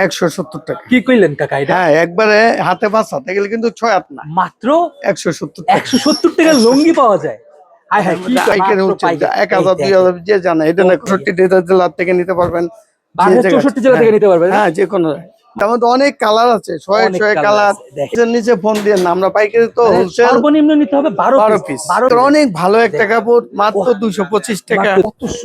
170 টাকা। কি কইলেন কাকা এটা? হ্যাঁ, একবারে হাতে পাঁচ হাতে গেলে কিন্তু 6 হাত না, মাত্র 170 টাকা। 170 টাকা লুঙ্গি পাওয়া যায়। হায় হায়, কি পাইকারি হচ্ছে 1000 2000 যে জানে এটা না, 64 জেলা থেকে নিতে পারবেন, 64 জেলা থেকে নিতে পারবেন। হ্যাঁ যে কোনো। আমাদের অনেক কালার আছে, শয়ে কালার। এর নিচে ফোন দিয়ে না, আমরা পাইকারি তো হোলসেল, সর্বনিম্ন নিতে হবে 12 পিস। অনেক ভালো একটা কাপড়, মাত্র 225 টাকা,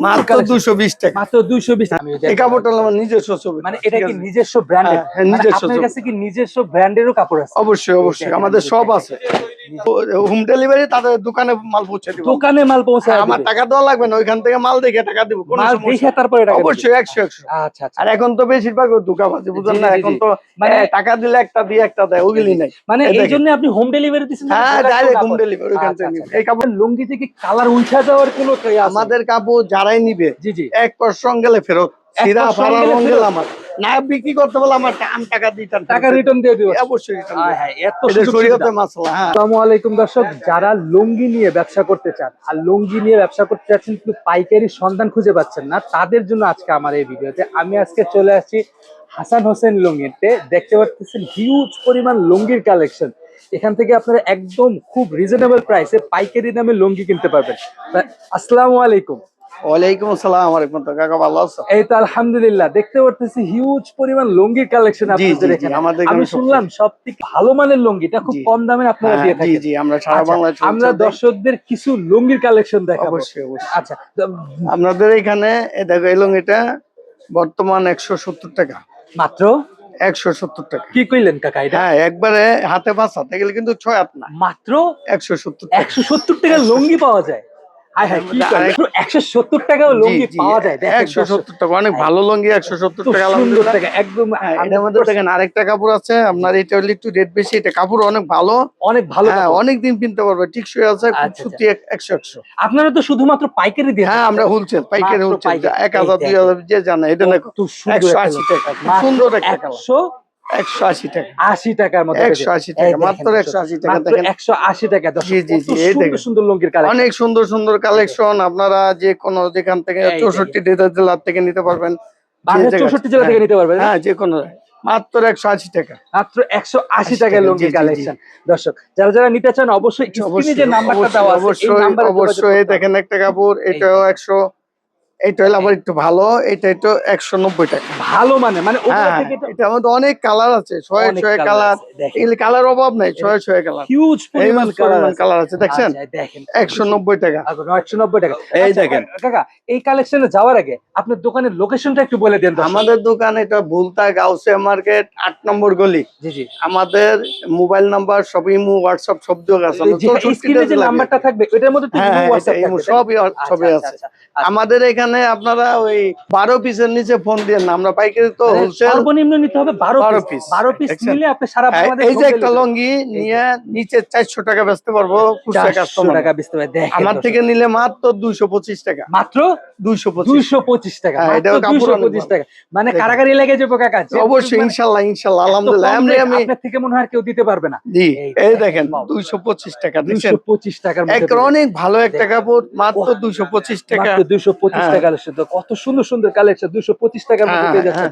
মাত্র 220 টাকা, মাত্র 220 টাকা। এই কাপড়টা আমার নিজস্ব ছবি, মানে এটা কি নিজস্ব ব্র্যান্ডের? হ্যাঁ, নিজস্ব। আপনার কাছে কি নিজস্ব ব্র্যান্ডেরও কাপড় আছে? অবশ্যই অবশ্যই, আমাদের সব আছে। হোম ডেলিভারি, তাদের দোকানে মাল পৌঁছে দিব। দোকানে মাল পৌঁছায় আমার টাকা দেওয়া লাগবে না, ওইখান থেকে মাল দেখে টাকা দিব, কোনো মাল দেখে সমস্যা তারপরে টাকা দিবেন? অবশ্যই 100 আচ্ছা আচ্ছা। আর এখন তো বেশিরভাগ ধোঁকাবাজি, বুঝলেন না, এখন তো মানে টাকা দিলে একটা দিয়ে একটা দেয়, ওগুলি নাই। মানে এই জন্য আপনি হোম ডেলিভারি দিচ্ছেন? হ্যাঁ, ডাইরেক্ট হোম ডেলিভারি ওইখান থেকে নিবে। এই কাপড় লুঙ্গি থেকে কালার উঠা যাওয়ার কোনো আমাদের কাপড় যারাই নিবে, জি জি, 1% গেলে ফেরত, সিরা ফারা রং গেলে আমার না বিক্রি করতে বলে আমার টাকা দিতে, টাকা রিটার্ন দিয়ে দিও। অবশ্যই রিটার্ন। হ্যাঁ, এত শরীয়তে মাসলা। হ্যাঁ, আসসালামু আলাইকুম দর্শক, যারা লুঙ্গি নিয়ে ব্যবসা করতে চান আর লুঙ্গি নিয়ে ব্যবসা করতে চাচ্ছেন কিন্তু পাইকারি সন্ধান খুঁজে পাচ্ছেন না, তাদের জন্য আজকে আমার এই ভিডিওতে আমি আজকে চলে আসছি হাসান হোসেন লুঙ্গিতে। দেখতে পাচ্ছেন হিউজ পরিমাণ লুঙ্গির কালেকশন। এখান থেকে আপনারা একদম খুব রিজনেবল প্রাইসে পাইকারি দামে লুঙ্গি কিনতে পারবেন। আসসালামু আলাইকুম। ওয়ালাইকুম আসসালাম। ওয়ালাইকুম তো কাকা, ভালো আছো? এই তো আলহামদুলিল্লাহ। দেখতে পারতেছি হিউজ পরিমাণ লুঙ্গির কালেকশন আপনাদের এখানে। আমি শুনলাম সবথেকে ভালো মানের লুঙ্গিটা খুব কম দামে আপনারা দিয়ে থাকেন। জি জি, আমরা সারা বাংলায় আমরা দর্শকদের কিছু লুঙ্গির কালেকশন দেখাবো। অবশ্যই অবশ্যই। আচ্ছা, আপনাদের এখানে দেখো এই লুঙ্গিটা বর্তমান 170 টাকা, মাত্র 170 টাকা। কি কইলেন কাকা এটা? হ্যাঁ, একবারে হাতে পাঁচ হাতে গেলে কিন্তু 6 হাত না, মাত্র 170 টাকা। 170 টাকা লুঙ্গি পাওয়া যায়। হায় হায়, কি করে 170 টাকাও লুঙ্গি পাওয়া যায়? 170 টাকা, অনেক ভালো লুঙ্গি, 170 টাকা। সুন্দর টাকা একদম। এটার মধ্যে দেখেন আরেকটা কাপড় আছে আপনার, এটা হলে একটু রেট বেশি, এটা কাপড় অনেক ভালো, অনেক ভালো। হ্যাঁ, অনেক দিন কিনতে পারবে, টিকসই আছে, সুতি 100। আপনারা তো শুধুমাত্র পাইকারি দিয়ে? হ্যাঁ, আমরা হোলসেল, পাইকারি হোলসেল, 1000 2000 যে জানে এটা না, 180 টাকা। সুন্দর একটা কালার, 180 টাকা, 80 টাকার মধ্যে, 180 টাকা, মাত্র 180 টাকা। দেখেন 180 টাকা। জি জি জি, এই সুন্দর সুন্দর লুঙ্গির কালেকশন, অনেক সুন্দর সুন্দর কালেকশন। আপনারা যে কোনো যেখান থেকে 64 জেলা থেকে নিতে পারবেন, 64 জেলা থেকে নিতে পারবেন। হ্যাঁ, যে কোনো, মাত্র 180 টাকা, মাত্র 180 টাকায় লুঙ্গি কালেকশন। দর্শক যারা যারা নিতে চান অবশ্যই স্ক্রিনে যে নাম্বারটা দেওয়া আছে এই নাম্বারে অবশ্যই। দেখেন একটা কাপড়, এটাও 100, এটা হলো আবার একটু ভালো, এটা একটু 190 টাকা। ভালো মানে এটা আমাদের অনেক কালার আছে, শয়ে কালার, এগুলি কালার অভাব নাই, শয়ে কালার, হিউজ পরিমাণ কালার আছে। দেখছেন 190 টাকা, 190 টাকা। এই দেখেন কাকা, এই কালেকশনে যাওয়ার আগে আপনার দোকানের লোকেশনটা একটু বলে দেন। আমাদের দোকান এটা ভুলতা গাউসিয়া মার্কেট 8 নম্বর গলি। জি জি, আমাদের মোবাইল নাম্বার সব, ইমো হোয়াটসঅ্যাপ সব দেওয়া আছে। স্ক্রিনে যে নাম্বারটা থাকবে ওটার মধ্যে তো ইমো হোয়াটসঅ্যাপ থাকবে, সবই আছে। আমাদের এখানে আপনারা ওই 12 পিসের নিচে ফোন দিয়ে না, আমরা পাইকারি তো হোলসেল, সর্বনিম্ন নিতে হবে 12 পিস। 12 পিস নিলে আপনি সারা বাংলাদেশ, এই যে একটা লুঙ্গি নিয়ে নিচে 400 টাকা বেচতে পারবো, 400 টাকা বেচতে পারবে। আমার থেকে নিলে মাত্র 225 টাকা, মাত্র 225 টাকা, এটাও 225 টাকা। মানে কারাগারি লেগে যাবে কাকা। অবশ্যই, ইনশাআল্লাহ ইনশাআল্লাহ, আলহামদুলিল্লাহ। আমি আপনার থেকে মনে হয় কেউ দিতে পারবে না। জি, এই দেখেন 225 টাকা, 225 টাকার মধ্যে একটা অনেক ভালো একটা কাপড়, মাত্র 225 টাকা, মাত্র 225 টাকা। কত সুন্দর সুন্দর কালেকশন 225 টাকার মধ্যে পেয়ে যাচ্ছেন।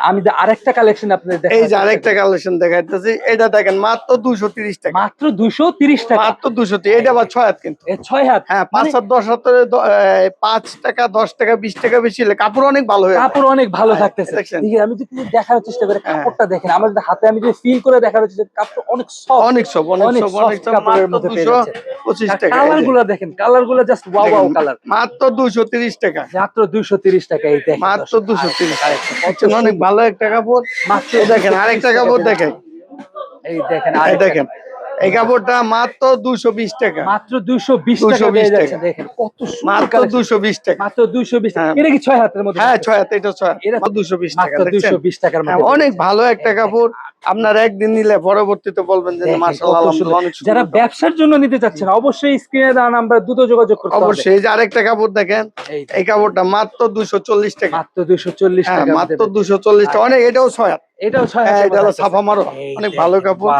আমি আরেকটা কালেকশন আপনাদের দেখাই, এই যে আরেকটা কালেকশন দেখাইতেছি, এটা দেখেন মাত্র 230 টাকা, মাত্র 230 টাকা, মাত্র 230। এটা আবার 6 হাত, কিন্তু 6 হাত। হ্যাঁ, 5 হাত 10 হাতে 5 টাকা 10 টাকা 20 টাকা বেশি হলে কাপড় অনেক ভালো হয়, কাপড় অনেক ভালো থাকতেছে। আমি যদি দেখার চেষ্টা করি কাপড়টা দেখেন, আমার হাতে আমি যদি ফিল করে দেখার চেষ্টা করি, কাপড় অনেক সফট, অনেক সফট, অনেক সফট, কাপড়ের মধ্যে পেয়ে যাচ্ছে। 225 টাকা। কালারগুলো দেখেন, কালারগুলো জাস্ট ওয়াও ওয়াও কালার। মাত্র 230 টাকা, মাত্র 230 টাকা। এই দেখেন মাত্র 230 টাকা, অনেক ভালো একটা কাপড়। মাত্র দেখেন আরেকটা কাপড় দেখেন, এই দেখেন, দেখেন এই কাপড়টা মাত্র 220 টাকা, মাত্র 220 টাকা পেয়ে যাচ্ছে। দেখেন কত সুন্দর, মাত্র 220 টাকা, মাত্র 220 টাকা। এটা কি 6 হাতের মধ্যে? হ্যাঁ, 6 হাত, এটা 6 হাত, এটা 220 টাকা, মাত্র 220 টাকার মধ্যে। অনেক ভালো একটা কাপড়। আপনারা একদিন নিলে পরবর্তীতে বলবেন যে মাশাআল্লাহ, আলহামদুলিল্লাহ, অনেক সুন্দর। যারা ব্যবসার জন্য নিতে চাচ্ছেন অবশ্যই স্ক্রিনে দেওয়া নাম্বার দ্রুত যোগাযোগ করতে হবে। অবশ্যই। এই যে আরেকটা কাপড় দেখেন, এই কাপড়টা মাত্র 240 টাকা, মাত্র 240 টাকা, মাত্র 240 টাকা, অনেক, এটাও 6 হাত, এটাও 6 হ্যাঁ, হাতের এটা হলো ছাপা মারো, অনেক ভালো কাপড়,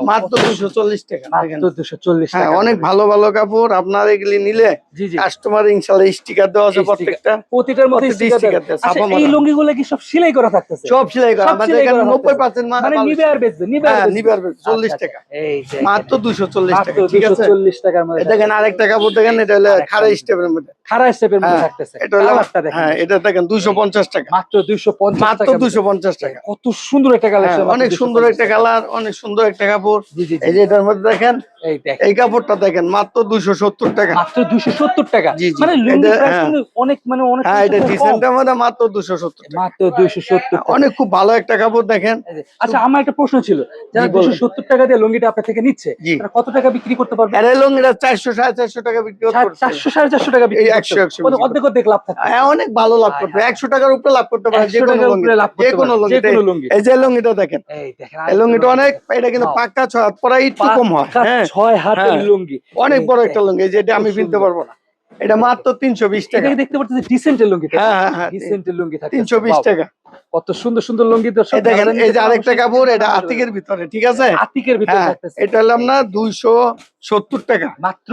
মাত্র 240 টাকা। মাত্র 240 হ্যাঁ, টাকা। অনেক ভালো ভালো কাপড়। আপনার এগুলি নিলে জি জি, কাস্টমার ইনশাআল্লাহ স্টিকার দেওয়া আছে প্রত্যেকটা, প্রতিটার মধ্যে প্রতিটি স্টিকার স্টিকার দেওয়া। দেওয়া, আচ্ছা, ছাপা এই মারা, লুঙ্গিগুলো কি সব সেলাই করা থাকতেছে? সব সেলাই করা। সব আমাদের সেলাই এখানে করা 90% মাল মানে নিবে আর বেচবে, নিবে আর হ্যাঁ, বেচবে। নিবে আর বেচবে, 40 আচ্ছা, টাকা, এই যে মাত্র 240 মাত্র টাকা। ঠিক আছে, 240 টাকার মধ্যে দেখেন আরেকটা কাপড় দেখেন, এটা হলো আরেকটা খাড়া স্টেপের মধ্যে। খাড়া স্টেপের মধ্যে হ্যাঁ, থাকতেছে। এটা হলো কালারটা দেখেন, হ্যাঁ, এটা দেখেন 250 টাকা, মাত্র 250 মাত্র টাকা। 250 টাকা। কত সুন্দর একটা হ্যাঁ, কালেকশন, অনেক সুন্দর একটা কালার, অনেক সুন্দর একটা কাপড়। জি জি, এই যে এটার মধ্যে দেখেন, এই দেখেন এই কাপড়টা দেখেন মাত্র 270 টাকা। মাত্র 270 টাকা। জি জি, মানে লুঙ্গি এটা প্রাইস হ্যাঁ, কিন্তু অনেক মানে অনেক হ্যাঁ, এটা কম। ডিসেন্টের মধ্যে মাত্র 270 টাকা। মাত্র 270 টাকা। অনেক খুব ভালো একটা কাপড় দেখেন। এই যে, আচ্ছা, আমার একটা প্রশ্ন ছিল, যারা জি, বলেন। 270 টাকা দিয়ে লুঙ্গিটা আপনার থেকে নিচ্ছে, জি, তারা কত টাকা বিক্রি করতে পারবে? এর লং এটা 400 450 টাকা বিক্রি করতে 400 450 টাকা বিক্রি এই করতে 100 পারবে। অর্ধেক অর্ধেক লাভ থাকবে। হ্যাঁ, অনেক ভালো লাভ করতে পারে। 100 টাকার উপরে লাভ করতে পারে, 100 যে কোনো টাকার লুঙ্গি, উপরে লাভ যে করতে কোনো পারবে, লুঙ্গি। যে কোনো লুঙ্গি। এই যে লুঙ্গিটা দেখেন, এই দেখেন, এই লুঙ্গিটা অনেক, এটা কিন্তু Wow. পাক্কা 6 হাত পরা, একটু কম হয়। হ্যাঁ, 6 হাতের হ্যাঁ, লুঙ্গি, অনেক এই বড় দেখেন, একটা লুঙ্গি, যেটা আমি কত কিনতে সুন্দর। পারবো না। এটা মাত্র 320 টাকা। এটাকে দেখতে পাচ্ছেন ডিসেন্টের লুঙ্গি। হ্যাঁ, হ্যাঁ, হ্যাঁ, ডিসেন্টের লুঙ্গি থাকে 320 টাকা। কত সুন্দর সুন্দর লুঙ্গি দর্শক। এই দেখেন, যারা এই নিতে যে চান আরেকটা অবশ্যই কাপড়, এটা যোগাযোগ আতিকের করবেন। ভিতরে। ঠিক আছে, আতিকের ভিতরে হ্যাঁ, থাকতেছে। এটা হলো আপনার 270 টাকা, মাত্র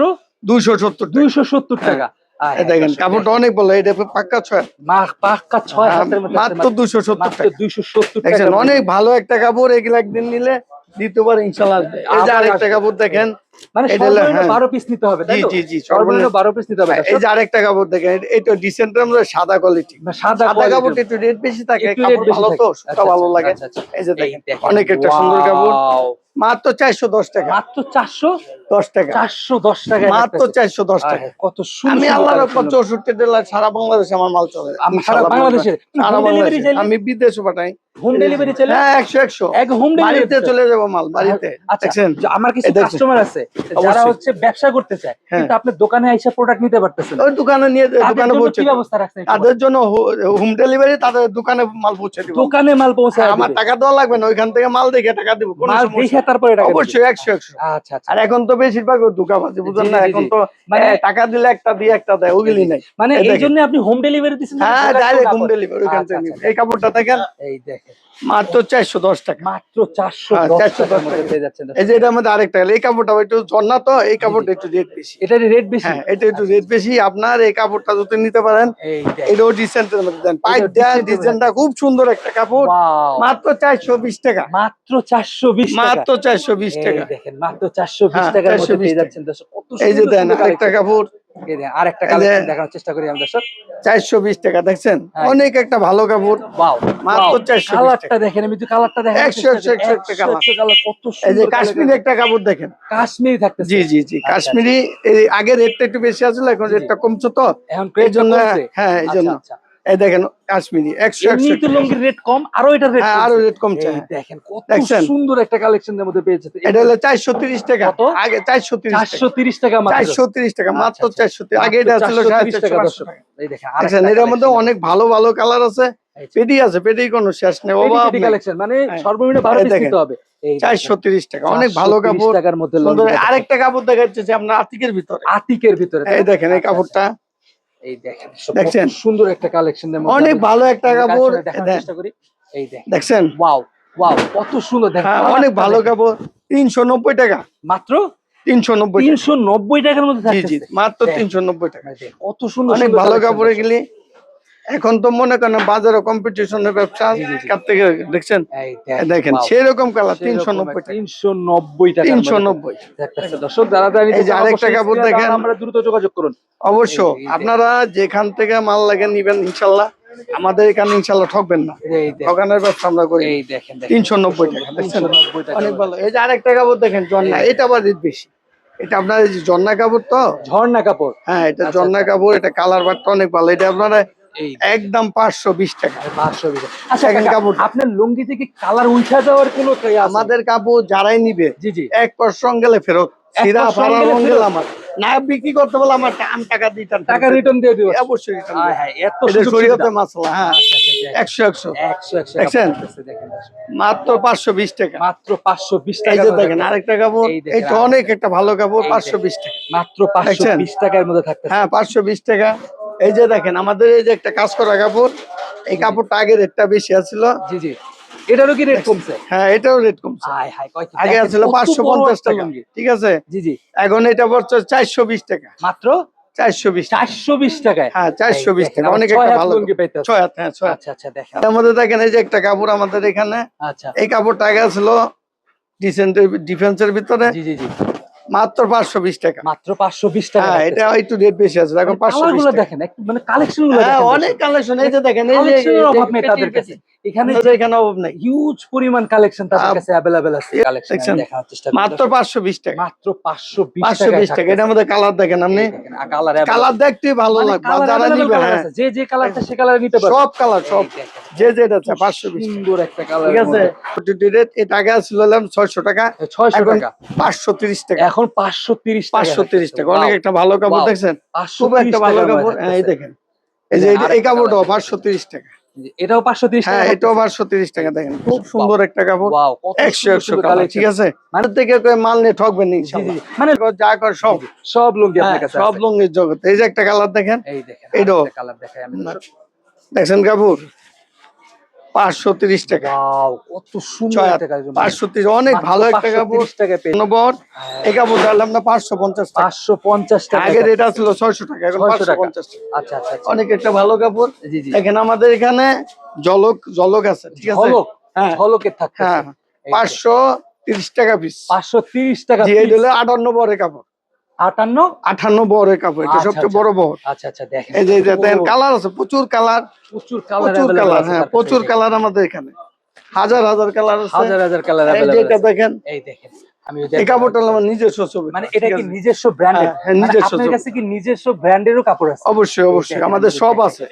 270 টাকা। 270 টাকা। এই দেখেন কাপড়টা অনেক ভালো, এটা পাক্কা 6। পাক্কা 6 হাতের মধ্যে মাত্র 270 মাত্র টাকা। 270 টাকা। দেখছেন, অনেক ভালো একটা কাপড়, এগুলো একদিন নিলে দ্বিতীয়বার ইনশাআল্লাহ আসবে। এই যে আবার আরেকটা আসবে। কাপড় দেখেন, মানে এটা হলো সর্বনিম্ন হ্যাঁ, 12 পিস নিতে হবে, তাই জি তো? জি জি, সর্বনিম্ন 12 পিস নিতে হবে। হ্যাঁ, এই যে আরেকটা কাপড় দেখেন, এটা ডিসেন্টের মধ্যে সাদা কোয়ালিটি। সাদা সাদা কাপড়টা একটু রেট বেশি থাকে, একটু কাপড় রেট বেশি ভালো থাকে। তো, সুতা ভালো লাগে। এই যে দেখেন, অনেক একটা সুন্দর কাপড়, মাত্র 410 টাকা, মাত্র 410 টাকা, টাকা, মাত্র 410 টাকা। কত সুন্দর আমি সুন্দর আল্লাহর কালেকশন। উপর 64 জেলা, সারা বাংলাদেশে আমার মাল চলে। সারা ইনশাআল্লাহ বাংলাদেশের সারা হোম ডেলিভারি বাংলাদেশে। চাইলে, আমি বিদেশে পাঠাই। হোম ডেলিভারি চাইলে হ্যাঁ, 100 এক হোম ডেলিভারি বাড়িতে চলে যাবো মাল, বাড়িতে। আচ্ছা, দেখছেন, আমার কিছু এই দেখছেন, কাস্টমার আছে যারা অবশ্যই। হচ্ছে ব্যবসা করতে চায়, হ্যাঁ। কিন্তু আপনি দোকানে আইসা প্রোডাক্ট নিতে পারতেছেন না। ওই দোকানে নিয়ে, তাদের দোকানে জন্য পৌঁছে কি দেব। ব্যবস্থা রাখছেন একটু তাদের বলেন? জন্য হোম ডেলিভারি, তাদের দোকানে মাল পৌঁছে দিব। দোকানে মাল পৌঁছায় আমার দিবে। টাকা দেওয়া লাগবে না, ওইখান থেকে মাল দেখে টাকা দিব, কোনো মাল সমস্যা দেখে নেই। তারপরে টাকা দিবে। অবশ্যই 100 আচ্ছা আচ্ছা। আর এখন তো বেশিরভাগ ধোঁকাবাজি, বুঝলেন জি, না? জি, জি, এখন জি। তো মানে টাকা দিলে একটা দিয়ে একটা দেয়, ওগুলি নাই। মানে এই এই দেখেন। জন্য আপনি হোম ডেলিভারি দিচ্ছেন? হ্যাঁ, ডাইরেক্ট হোম ডেলিভারি ওইখান থেকে নিব। এই কাপড়টা দেখেন, এই দেখেন মাত্র 410 টাকা। মাত্র হ্যাঁ, 410 টাকার 410 মধ্যে টাকা। পেয়ে যাচ্ছেন। এই যে এটার মধ্যে আরেকটা, এই কাপড়টা একটু ঝর্ণা তো, এই কাপড়টা একটু রেট বেশি। এটার রেট বেশি। হ্যাঁ, এটা একটু রেট বেশি। আপনার এই কাপড়টা যদি নিতে পারেন, এই দেখেন, এটাও ডিসেন্টের মধ্যে দেন। পাইপ এটাও দেয়া, decent এর মধ্যে ডিজাইনটা খুব সুন্দর একটা কাপড়, ওয়াও, মাত্র 420 টাকা, মাত্র 420 টাকা। মাত্র 420 এই টাকা। দেখেন, মাত্র 420 হ্যাঁ, টাকার মধ্যে 420 পেয়ে টাকা। যাচ্ছেন দর্শক। কত এই যে সুন্দর দেন সুন্দর আরেকটা কালেকশন। কাপড়, এই দেখেন আরেকটা এই যে কালেকশন দেখানোর চেষ্টা করি আমি দর্শক। 420 টাকা, দেখছেন হ্যাঁ। অনেক একটা ভালো কাপড়, ওয়াও, মাত্র 420 কালারটা টাকা। দেখেন, আমি তো কালারটা দেখানোর 100 চেষ্টা করি। 100 একটা কালার। 100 কালার, কত এই যে সুন্দর কাশ্মীরি একটা কাপড় দেখেন, কাশ্মীরি থাকতেছে। জি জি জি, আচ্ছা, কাশ্মীরি। এই আগে রেটটা একটু বেশি আছিল, এখন জি, জি। রেটটা কমছে তো, এখন এই ক্রেটটা জন্য। কমছে। হ্যাঁ, এই আচ্ছা, জন্য। আচ্ছা। এই দেখেন কাশ্মীরি 100 এমনি তো লুঙ্গির রেট কম, আরো এটার রেট হ্যাঁ, আরো রেট কমছে। এই দেখেন কত দেখছেন? সুন্দর একটা কালেকশনের মধ্যে পেয়েছে। এটা হলো 430 টাকা, কত? আগে 430 টাকা, 430 টাকা মাত্র। 430 টাকা, মাত্র আচ্ছা, আচ্ছা। 430। আগে এটা ছিল 430 টাকা 450 দর্শক। টাকা। এই দেখেন দেখছেন, আরেকটা এটার মধ্যে collection। অনেক ভালো ভালো কালার আছে, এই যে, পেডি আছে, পেডি কোনো শেষ নেই, পেটি অভাব পেটি নেই। কালেকশন, মানে হ্যাঁ। সর্বনিম্ন 12 এই পিস দেখেন, নিতে হবে। এই দেখেন, 430 টাকা, অনেক ভালো 430 কাপড়, টাকার মধ্যে সুন্দর। লুঙ্গি। আরেকটা কাপড় দেখাচ্ছে যে আপনার আতিকের ভিতরে, আতিকের ভিতরে, তাই এই না? দেখেন এই আচ্ছা, কাপড়টা, এই দেখেন দেখছেন? কত সুন্দর একটা কালেকশনের মধ্যে অনেক আমি ভালো একটা কাপড়, দেখানোর দেন। চেষ্টা করি। এই দেখেন, দেখছেন? ওয়াও ওয়াও, কত সুন্দর দেখেন। হ্যাঁ, কালারটা অনেক ভালো দেখেন। কাপড়, 390 টাকা, মাত্র 390 টাকা। 390 টাকার মধ্যে জি জি, থাকতেছে। মাত্র দেখ, 390 টাকা। দেখেন, কত সুন্দর অনেক সুন্দর ভালো collection কাপড় দর্শক। এগুলি। এখন তো মনে করেন বাজারে কম্পিটিশনের ব্যবসা, জি, জি, জি। কার থেকে দেখছেন? এই এই দেখেন wow, সেরকম কালার, সেরকম 390 টাকা, 390 টাকা 390। দেখতেছে দর্শক। যারা যারা নিতে এই যে চান আরেকটা অবশ্যই কাপড় স্ক্রিনে দেওয়া দেখেন, নাম্বারে দ্রুত যোগাযোগ করুন। অবশ্য এই যে, আপনারা যেখান থেকে মাল লাগে নিবেন, ইনশাল্লাহ আমাদের এখানে ইনশাল্লাহ ঠকবেন না, এই দেখেন, ঠকানোর ব্যবসা আমরা করি। এই দেখেন, 390 টাকা, দেখছেন? 390 টাকা। অনেক ভালো। এই যে আরেকটা কাপড় দেখেন, জন্না, এটা আবার রেট বেশি। এটা আপনার এই যে জন্না কাপড় তো, ঝর্ণা কাপড়। হ্যাঁ, এটা আচ্ছা, জন্না আচ্ছা। কাপড়, এটা কালার বারটা অনেক ভালো। এটা আপনারা এই একদম 520 টাকা। 520। আচ্ছা দেখেন কাকা, কাপড়, আপনার লুঙ্গি থেকে কালার উঠা যাওয়ার কোনো ইয়ে আছে? আমাদের কাপড় যারাই নিবে, জি জি, 1% গেলে ফেরত, এক সিরা পশম ভাড়া গেলে রং ফেরত? গেলে আমার না বিক্রি করতে বলে আমার আমি টাকা দিই, টাকা রিটার্ন দিয়ে দিও। অবশ্যই return হ্যাঁ দেব। হ্যাঁ, এত এটা সুযোগ শরীয়তে সুবিধা। মাসলা, হ্যাঁ, আচ্ছা, আচ্ছা, 100 100 দেখছেন? দেখেন দর্শক। মাত্র 520 টাকা। মাত্র 520 এই টাকা। যে দেখেন আরেকটা কাপড়, এই দেখেন এটা অনেক একটা ভালো কাপড়, এই 520 টাকা, মাত্র 520 টাকার মধ্যে থাকতেছে। হ্যাঁ, 520 টাকা। এই যে দেখেন আমাদের এই যে একটা কাজ করা কাপড়, এই কাপড়টা আগে রেটটা বেশি আছিল, জি জি, এটারও কি রেট কমছে? হ্যাঁ, এটাও রেট কমছে। হাই হাই, কয় কি আগে দেখেন, ছিল কত বড় 550 একটা টাকা, লুঙ্গি। ঠিক আছে? জি জি, এখন এটা পড়ছে 420 টাকা, মাত্র 420 টাকা। 420 টাকায়। হ্যাঁ, এই 420 দেখেন, টাকা, আবার অনেক 6 একটা হাত ভালো লুঙ্গি পাইতেছে। 6 হাত, হ্যাঁ 6 হাত। আচ্ছা আচ্ছা, দেখেন। এর মধ্যে দেখেন এই যে একটা কাপড় আমাদের এখানে, আচ্ছা, এই কাপড়টা আগে ছিল ডিফেন্সের ভিতরে জি জি জি, মাত্র 520 টাকা। মাত্র 520 টাকা। হ্যাঁ, এটা একটু রেট বেশি আছে, এখন 520 কালারগুলো টাকা। দেখেন, একটু মানে কালেকশন গুলো হ্যাঁ, দেখেন, অনেক কালেকশন, এই যে দেখেন, এই যে কালেকশনের অভাব নেই তাদের কাছে। এখানে এখানে অভাব নাই, হিউজ পরিমাণ কালেকশন তাদের কাছে अवेलेबल আছে। কালেকশন দেখছেন? দেখার চেষ্টা করি। মাত্র 520 টাকা, মাত্র 520 520 টাকা। এটার মধ্যে কালার দেখেন আপনি, কালার কালার দেখতে ভালো লাগবে, আর যারা নিবে, হ্যাঁ, যে যে কালারটা সে কালার নিতে পারবে। সব কালার, সব যে যেটা আছে 520 টাকা, সুন্দর একটা কালার, ঠিক আছে? প্রতিটি রেট এটা আগে ছিল 600 টাকা, 600 এখন টাকা, 530 টাকা, এখন 530 টাকা। 530 টাকা। অনেক একটা ভালো কাপড় দেখছেন, খুব একটা ভালো কাপড়। হ্যাঁ, এই দেখেন, এই যে এই কাপড়টাও 530 টাকা। এটাও 530 টাকা। হ্যাঁ, এটাও 530 টাকা। দেখেন, খুব সুন্দর একটা কাপড়, ওয়াও, কত 100 কালার, ঠিক আছে? মানে থেকে মাল নিয়ে ঠকবেন না ইনশাআল্লাহ। মানে যা কর সব, সব লুঙ্গি আপনার কাছে সব আছে। লুঙ্গির জগৎ। এই যে একটা কালার দেখেন, এই দেখেন, এটাও একটা কালার দেখাই আমি। দেখছেন কাপড় 530 টাকা। ওয়াও, কত সুন্দর একটা কালেকশন। 530, অনেক ভালো একটা কাপড়। 530 টাকা পেয়ে। নম্বর এই কাপড় দিলাম না 550 টাকা। 550 টাকা। আগে রেট ছিল 600 টাকা, এখন 600 টাকা। 550 টাকা। আচ্ছা আচ্ছা আচ্ছা। অনেক একটা ভালো কাপড়। জি জি। এখানে আমাদের এখানে ঝলক আছে, ঠিক আছে? ঝলক, হ্যাঁ, ঝলকের থাকতেছে। হ্যাঁ, 530 টাকা পিস। 530 টাকা জি, এই হলো 58 বরের কাপড়। 58। 58 বরের কাপড়, এটা আচ্ছা, সবচেয়ে আচ্ছা। বড় বর। আচ্ছা আচ্ছা, দেখেন। এই যে দেখেন, কালার আছে, প্রচুর কালার, প্রচুর কালার প্রচুর available কালার। আছে হ্যাঁ, তার কাছে। প্রচুর কালার আমাদের এখানে, হাজার হাজার কালার আছে। হাজার হাজার কালার এই available যেটা আছে। দেখেন, এই দেখেন, আমি এই কাপড়টা আমার নিজস্ব ছবি। মানে এটা কি নিজস্ব ব্র্যান্ডের? হ্যাঁ, নিজস্ব আপনার ছবি। কাছে কি নিজস্ব ব্র্যান্ডেরও কাপড় আছে? অবশ্যই, অবশ্যই, আমাদের সব আছে।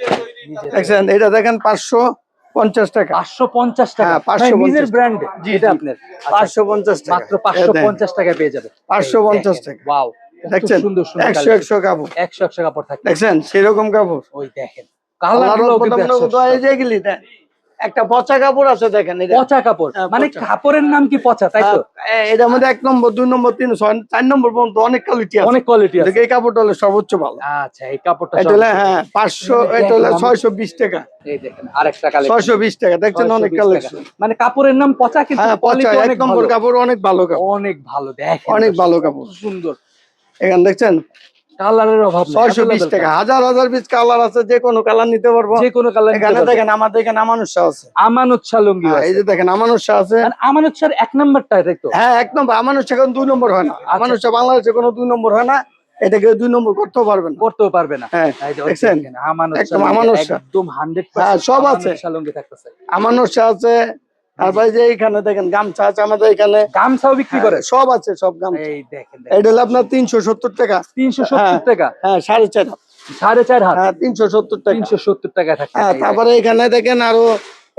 দেখছেন, এটা দেখেন 550 টাকা। 550 টাকা। হ্যাঁ, মানে 550 নিজের ব্র্যান্ড জি, এটা জি। আপনার। 550 টাকা, মাত্র 550 টাকায় পেয়ে যাবে। 550 টাকা। ওয়াও, দেখছেন, সুন্দর সুন্দর 100 কাপড়। 100 কাপড় থাকে। দেখছেন সেরকম কাপড়। ওই দেখেন, কালারগুলো কিন্তু 100 এই যে এগুলি দেন, একটা পচা কাপড় আছে, দেখেন এটা। পচা কাপড়, হ্যাঁ, মানে পচা। কাপড়ের নাম কি পচা, তাই তো? এটার মধ্যে 1 নম্বর, 2 নম্বর, 3, 4 নম্বর পর্যন্ত অনেক কোয়ালিটি আছে, অনেক কোয়ালিটি আছে। দেখে এই কাপড়টা হলো সর্বোচ্চ ভালো। আচ্ছা, এই কাপড়টা এটা হলো, হ্যাঁ, 500, এটা হলো 620 টাকা। এই দেখেন, আরেকটা কালেকশন 620 টাকা। দেখছেন, অনেক 620 টাকা। কালেকশন। মানে কাপড়ের নাম পচা, কিন্তু হ্যাঁ, পচা, কোয়ালিটি 1 অনেক নম্বর ভালো। কাপড়, অনেক ভালো কাপড়, অনেক ভালো, দেখেন অনেক ভালো কাপড়। সুন্দর। এখানে দেখছেন কালারের অভাব নেই, 620 টাকা, হাজার হাজার পিস কালার আছে, যে কোনো কালার নিতে পারবো। যে কোনো কালার নিতে এখানে পারবেন। দেখেন, আমাদের এখানে আমানুষ শাহ আছে। আমানত শাহ লুঙ্গি হ্যাঁ, এই আছে। যে দেখেন, আমানুষ শাহ আছে। মানে আমানত শাহর 1 নাম্বারটা, তাই তো? হ্যাঁ, 1 নম্বর। আমানুষ শাহ এখন 2 নম্বর হয় না। আমানুষ শাহ বাংলাদেশে কোনো 2 নম্বর হয় না, এটাকে 2 নম্বর করতেও পারবেন না। করতেও পারবে না। হ্যাঁ, এই যে দেখছেন, দেখেন, আমানত একদম শাহ আমানত শাহ। একদম 100% হ্যাঁ, সব আছে। আমানত শাহ লুঙ্গি থাকতেছে। আমানুষ শাহ আছে। তারপরে যে এখানে দেখেন গামছা আছে আমাদের এখানে, গামছাও বিক্রি করে। সব আছে, সব গামছা। এই দেখেন, এটা হলো আপনার 370 টাকা। 370 টাকা। হ্যাঁ, 4.5 হাত। 4.5 হাত। হ্যাঁ, 370 টাকা। 370 টাকা থাকে। হ্যাঁ, তারপরে এখানে দেখেন আরো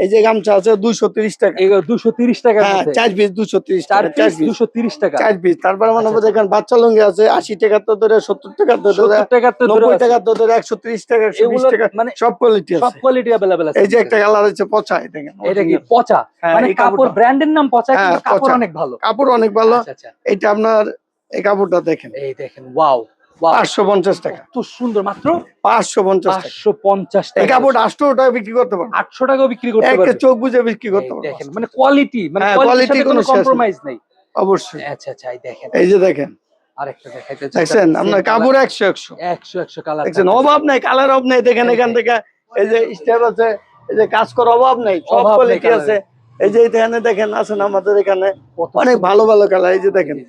এই যে গামছা আছে 230 টাকা। এগুলো 230 টাকার হ্যাঁ, মধ্যে 4 পিস 230 4 টাকা, পিস 4 পিস 230 টাকা। 4 পিস। তারপরে মনে হবে দেখেন বাচ্চা লুঙ্গি আছে 80 টাকা তো ধরে, 70 টাকা তো ধরে, 70 টাকা তো ধরে 90 আছে। টাকা তো ধরে, 130 টাকা, 120 এগুলো টাকা, মানে সব কোয়ালিটি সব আছে। কোয়ালিটি अवेलेबल আছে। এই যে একটা কালার আছে পচা, এই দেখেন, এটা কি পচা? হ্যাঁ, মানে এই কাপড় কাপড়টা। ব্র্যান্ডের নাম পচা, হ্যাঁ, কিন্তু কাপড় পচা। অনেক ভালো। কাপড় অনেক ভালো। আচ্ছা আচ্ছা, এটা আপনার এই কাপড়টা দেখেন, এই দেখেন, ওয়াও ওয়াও, 550 টাকা। কত সুন্দর, মাত্র 550 টাকা। 550 এই টাকা। কাপড় 800 টাকা বিক্রি করতে পারবেন, 800 টাকাও বিক্রি করতে একটা পারবে। চোখ বুঝে বিক্রি করতে এই পারবেন। দেখেন, মানে কোয়ালিটি, মানে হ্যাঁ, কোয়ালিটির সাথে quality কোনো কোনো শেষ নেই। কম্প্রোমাইজ নেই। অবশ্যই। আচ্ছা আচ্ছা, এই দেখেন, এই যে দেখেন, আরেকটা দেখাইতে চেষ্টা দেখছেন, করছি। আপনার কাপড় 100 100 কালার দেখছেন, অভাব নাই, কালার অভাব নাই। দেখেন এখান থেকে এই যে স্টেপ আছে, এই যে কাজ করার অভাব নাই, সব অভাব নেই কোয়ালিটি colour আছে। এই যে এখানে দেখেন আছেন আমাদের এখানে কত অনেক সুন্দর। ভালো ভালো কালার। এই যে দেখেন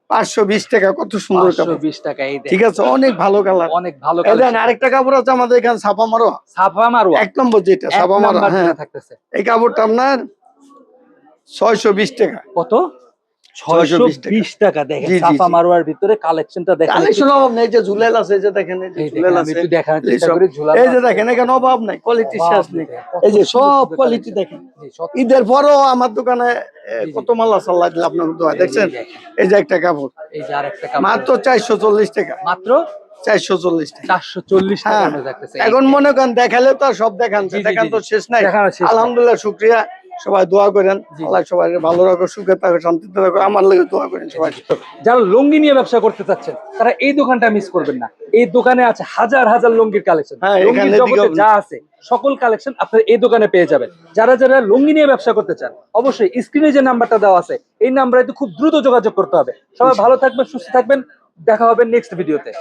520 টাকা, কত সুন্দর কাপড়, 520 টাকা। এই দেখেন, ঠিক আছে, অনেক ভালো কালার। অনেক ভালো এই দেখেন কালার। আরেকটা কাপড় আছে আমাদের এখানে, ছাপা মারোয়া, সাফা মারওয়া 1 নম্বর, যেটা 1 ছাপা মারোয়া। নাম্বার হ্যাঁ, যেটা থাকতেছে। এই কাপড়টা আপনার 620 টাকা। কত? 620 টাকা। 620 টাকা। দেখেন, জি, জি, সাফা জি। মারওয়ার ভিতরে কালেকশনটা দেখেন। কালেকশন অভাব নাই, এই যে ঝুলেল আছে, এই যে দেখেন, এই যে এই ঝুলেল দেখেন, আমি আছে, একটু দেখানোর এই চেষ্টা সব। করি। ঝুলানো এই যে আছে। দেখেন, এখানে অভাব নাই, কোয়ালিটি অভাব শেষ নেই। নেই। কত এই যে সুন্দর সব সুন্দর কোয়ালিটি collection। দেখেন। জি, সব। ঈদের পরও আমার দোকানে জি। কত মাল আছে, আল্লাহ দিলে আপনার দোয়া। এই যে দেখছেন, দেখেন। এই যে একটা কাপড় এই যে আরেকটা কাপড়, মাত্র 440 টাকা, মাত্র 440 টাকা। 440 হ্যাঁ, টাকার মধ্যে থাকতেছে। এখন মনে করেন দেখালে তো আর সব দেখান, জি, জি, দেখান জি, তো জি। শেষ নাই। দেখানোর শেষ নাই। আলহামদুলিল্লাহ, শুকরিয়া। সবাই দোয়া করেন, জি। আল্লাহ সবাই ভালো রাখো, সুখে থাকো, শান্তিতে থাকো, আমার লাগে দোয়া করেন সবাই। যারা লুঙ্গি নিয়ে ব্যবসা করতে চাচ্ছেন তারা এই দোকানটা মিস করবেন না। এই দোকানে আছে হাজার হাজার লুঙ্গির কালেকশন, হ্যাঁ, লুঙ্গির এখানে জগতে যা আছে সকল কালেকশন আপনারা এই দোকানে পেয়ে যাবেন। যারা যারা লুঙ্গি নিয়ে ব্যবসা করতে চান অবশ্যই স্ক্রিনে যে নাম্বারটা দেওয়া আছে এই নাম্বারে খুব দ্রুত যোগাযোগ করতে হবে। সবাই ভালো থাকবেন, সুস্থ থাকবেন, দেখা হবে নেক্সট ভিডিওতে।